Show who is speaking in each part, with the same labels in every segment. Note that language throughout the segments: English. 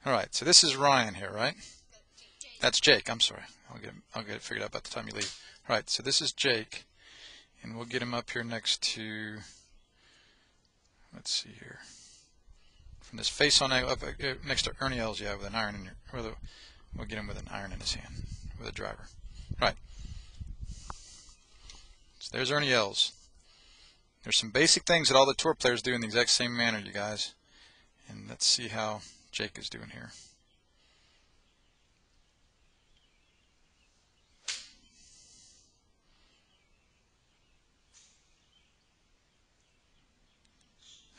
Speaker 1: All right, so this is Ryan here, right? That's Jake. I'm sorry. I'll get it figured out by the time you leave. All right, so this is Jake, and we'll get him up here next to. Let's see here. From this face on up next to Ernie L's, yeah, with an iron in your. We'll get him with an iron in his hand, with a driver. All right. So there's Ernie L's. There's some basic things that all the tour players do in the exact same manner, you guys. And let's see how Jake is doing here.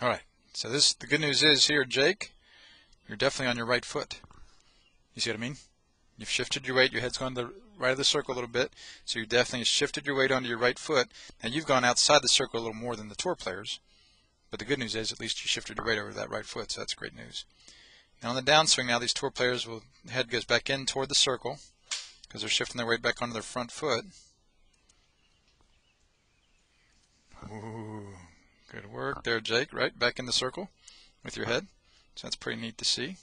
Speaker 1: All right. So the good news is here, Jake, you're definitely on your right foot. You see what I mean? You've shifted your weight. Your head's gone to the right of the circle a little bit. So you definitely shifted your weight onto your right foot. Now you've gone outside the circle a little more than the tour players. But the good news is at least you shifted your weight over that right foot. So that's great news. Now on the downswing, now these tour players the head goes back in toward the circle because they're shifting their weight back onto their front foot. Ooh, good work there, Jake. Right back in the circle with your head. So that's pretty neat to see.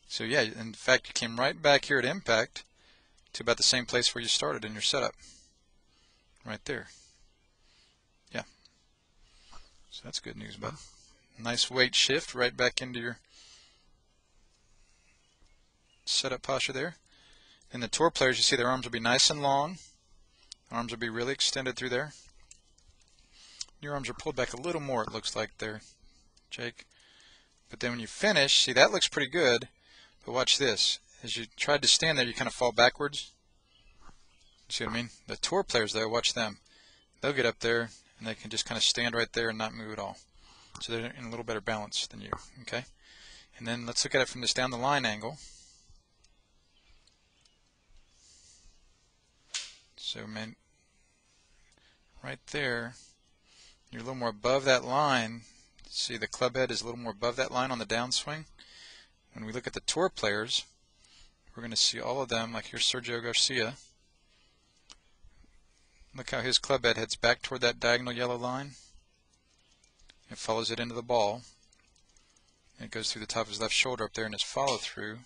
Speaker 1: So yeah, in fact, you came right back here at impact to about the same place where you started in your setup. Right there. Yeah. So that's good news, bud. Nice weight shift right back into your setup posture there. And the tour players, you see their arms will be nice and long. Arms will be really extended through there. Your arms are pulled back a little more, it looks like there, Jake. But then when you finish, see that looks pretty good. But watch this. As you tried to stand there, you kind of fall backwards. You see what I mean? The tour players, though, watch them. They'll get up there, and they can just kind of stand right there and not move at all. So they're in a little better balance than you, okay? And then let's look at it from this down the line angle. So, man, right there, you're a little more above that line. See, the club head is a little more above that line on the downswing. When we look at the tour players, we're going to see all of them, like here's Sergio Garcia. Look how his club head heads back toward that diagonal yellow line. It follows it into the ball. And it goes through the top of his left shoulder up there in his follow-through.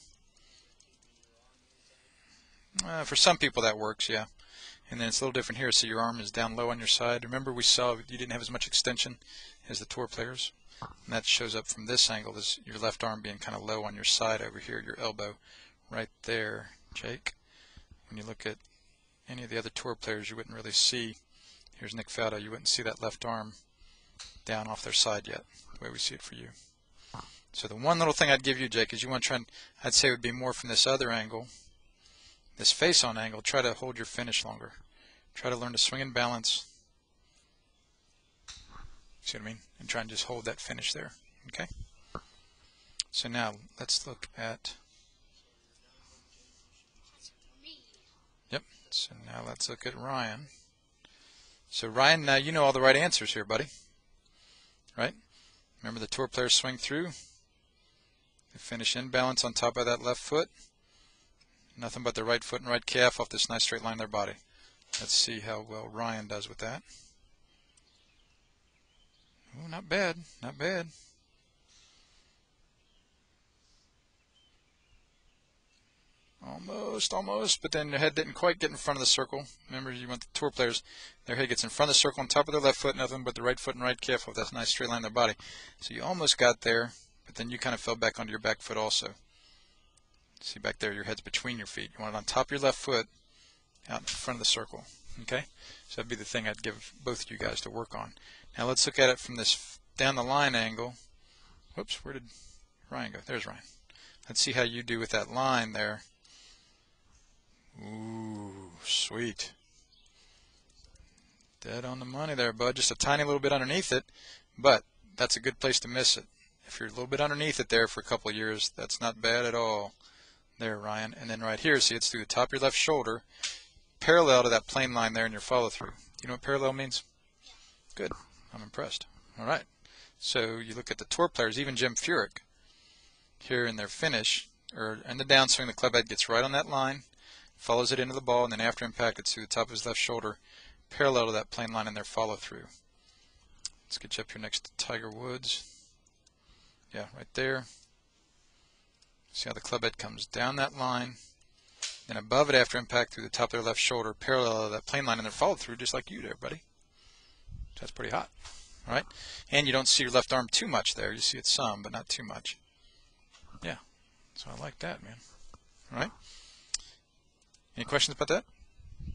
Speaker 1: For some people that works, yeah. And then it's a little different here, so your arm is down low on your side. Remember we saw you didn't have as much extension as the tour players. And that shows up from this angle, this your left arm being kind of low on your side over here, your elbow right there, Jake. When you look at any of the other tour players, you wouldn't really see, here's Nick Faldo, you wouldn't see that left arm down off their side yet, the way we see it for you. So the one little thing I'd give you, Jake, is you want to try and, I'd say it would be more from this other angle, this face-on angle. Try to hold your finish longer. Try to learn to swing and balance. See what I mean? And try and just hold that finish there. Okay? So now let's look at. Yep. So now let's look at Ryan. So Ryan, now you know all the right answers here, buddy. Right? Remember the tour players swing through. They finish in balance on top of that left foot. Nothing but the right foot and right calf off this nice straight line in their body. Let's see how well Ryan does with that. Oh, not bad, not bad. Almost, but then your head didn't quite get in front of the circle. Remember, you want the tour players, their head gets in front of the circle on top of their left foot, nothing but the right foot and right calf off that nice straight line in their body. So you almost got there, but then you kind of fell back onto your back foot also. See back there, your head's between your feet. You want it on top of your left foot, out in front of the circle. Okay? So that'd be the thing I'd give both of you guys to work on. Now let's look at it from this down the line angle. Whoops, where did Ryan go? There's Ryan. Let's see how you do with that line there. Ooh, sweet. Dead on the money there, bud. Just a tiny little bit underneath it, but that's a good place to miss it. If you're a little bit underneath it there for a couple of years, that's not bad at all. There, Ryan. And then right here, see, it's through the top of your left shoulder, parallel to that plane line there in your follow-through. You know what parallel means? Good. I'm impressed. All right. So you look at the tour players, even Jim Furyk, here in their finish, or in the downswing, the club head gets right on that line, follows it into the ball, and then after impact, it's through the top of his left shoulder, parallel to that plane line in their follow-through. Let's get you up here next to Tiger Woods. Yeah, right there. See See how the club head comes down that line, then above it after impact through the top of their left shoulder, parallel to that plane line, and then followed through just like you did, buddy. So that's pretty hot. All right? And you don't see your left arm too much there. You see it some, but not too much. Yeah. So I like that, man. All right? Any questions about that?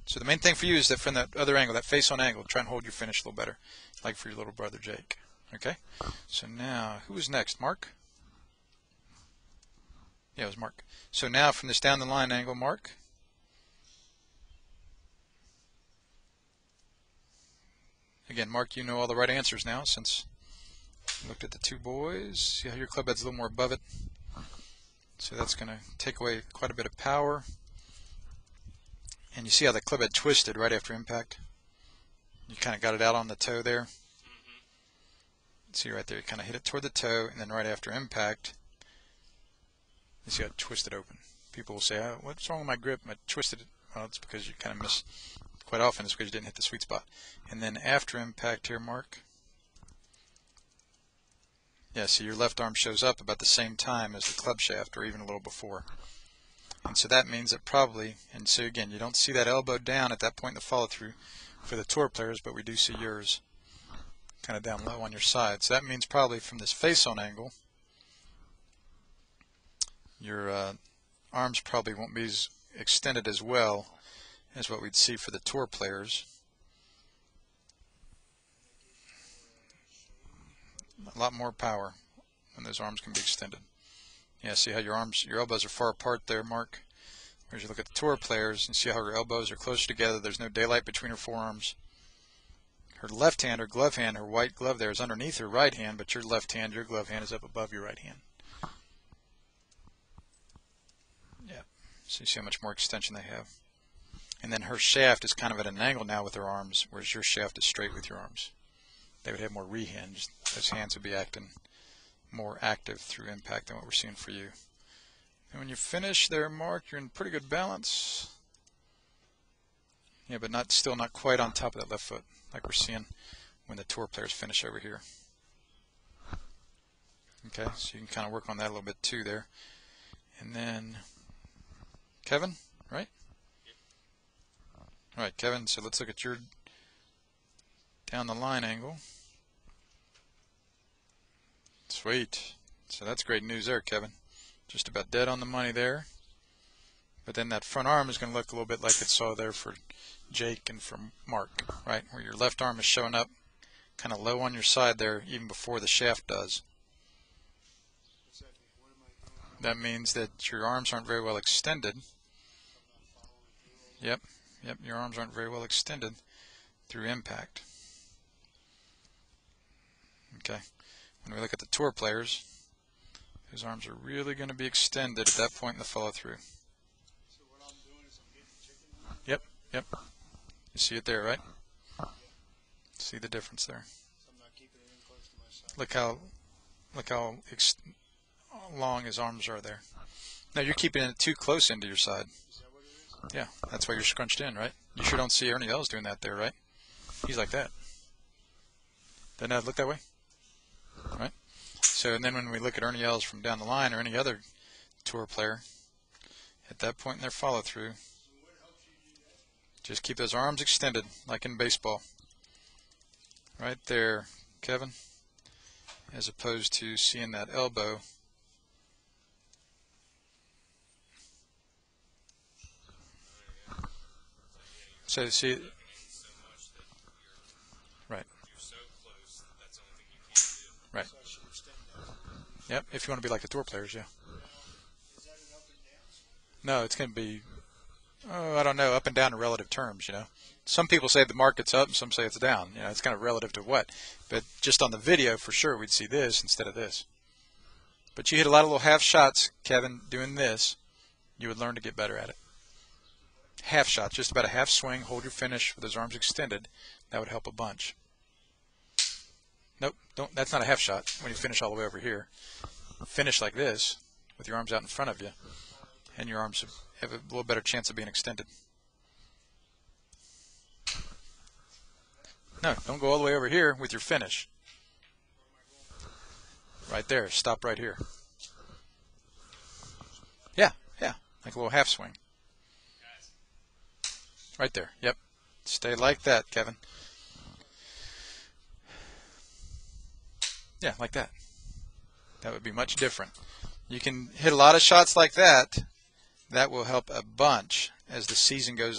Speaker 1: So the main thing for you is that from that other angle, that face-on angle, try and hold your finish a little better, like for your little brother Jake. Okay? So now, who is next? Mark? Yeah, it was Mark. So now from this down the line angle, Mark. Again, Mark, you know all the right answers now since you looked at the two boys. See how your club head's a little more above it. So that's going to take away quite a bit of power. And you see how the club head twisted right after impact? You kind of got it out on the toe there. See right there, you kind of hit it toward the toe, and then right after impact, you see how it twisted open. People will say, oh, what's wrong with my grip? I twisted it. Well, it's because you kind of miss. Quite often it's because you didn't hit the sweet spot. And then after impact here, Mark. Yeah, see your left arm shows up about the same time as the club shaft, or even a little before. And so that means that probably, and so again, you don't see that elbow down at that point in the follow-through for the tour players, but we do see yours kind of down low on your side. So that means probably from this face-on angle, your arms probably won't be as extended as well as what we'd see for the tour players. A lot more power when those arms can be extended. Yeah, see how your elbows are far apart there, Mark? Whereas you look at the tour players and see how her elbows are closer together. There's no daylight between her forearms. Her left hand, her glove hand, her white glove there is underneath her right hand, but your left hand, your glove hand is up above your right hand. Yeah, so you see how much more extension they have. And then her shaft is kind of at an angle now with her arms, whereas your shaft is straight with your arms. They would have more rehinged. Those hands would be acting more active through impact than what we're seeing for you. And when you finish there, Mark, you're in pretty good balance. Yeah, but still not quite on top of that left foot, like we're seeing when the tour players finish over here. Okay, so you can kind of work on that a little bit too there. And then, Kevin, right? All right, Kevin, so let's look at your down the line angle. Sweet. So that's great news there, Kevin. Just about dead on the money there. But then that front arm is going to look a little bit like it saw there for Jake and for Mark, right? Where your left arm is showing up kind of low on your side there even before the shaft does. That means that your arms aren't very well extended. Yep, your arms aren't very well extended through impact. Okay. When we look at the tour players, his arms are really going to be extended at that point in the follow-through.
Speaker 2: So what I'm doing is I'm getting chicken.
Speaker 1: Yep. You see it there, right? See the difference there.
Speaker 2: So I'm not keeping it in close to my side.
Speaker 1: Look how long his arms are there. Now you're keeping it too close into your side.
Speaker 2: Is that what it is?
Speaker 1: Yeah, that's why you're scrunched in, right? You sure don't see Ernie Els doing that there, right? He's like that. Doesn't that look that way? Right? So, and then when we look at Ernie Els from down the line or any other tour player, at that point in their follow-through, just keep those arms extended, like in baseball. Right there, Kevin, as opposed to seeing that elbow. So, see, right. Right. Yep, if you want to be like the tour players, yeah.
Speaker 2: Is that an up and down swing?
Speaker 1: No, it's going to be, I don't know, up and down in relative terms, you know. Some people say the market's up and some say it's down. You know, it's kind of relative to what. But just on the video, for sure, we'd see this instead of this. But you hit a lot of little half shots, Kevin, doing this. You would learn to get better at it. Half shots, just about a half swing, hold your finish with those arms extended. That would help a bunch. Nope, that's not a half shot when you finish all the way over here. Finish like this with your arms out in front of you, and your arms have a little better chance of being extended. No, don't go all the way over here with your finish. Right there, stop right here. like a little half swing. Right there. Yep. Stay like that, Kevin. Yeah, like that. That would be much different. You can hit a lot of shots like that. That will help a bunch as the season goes on.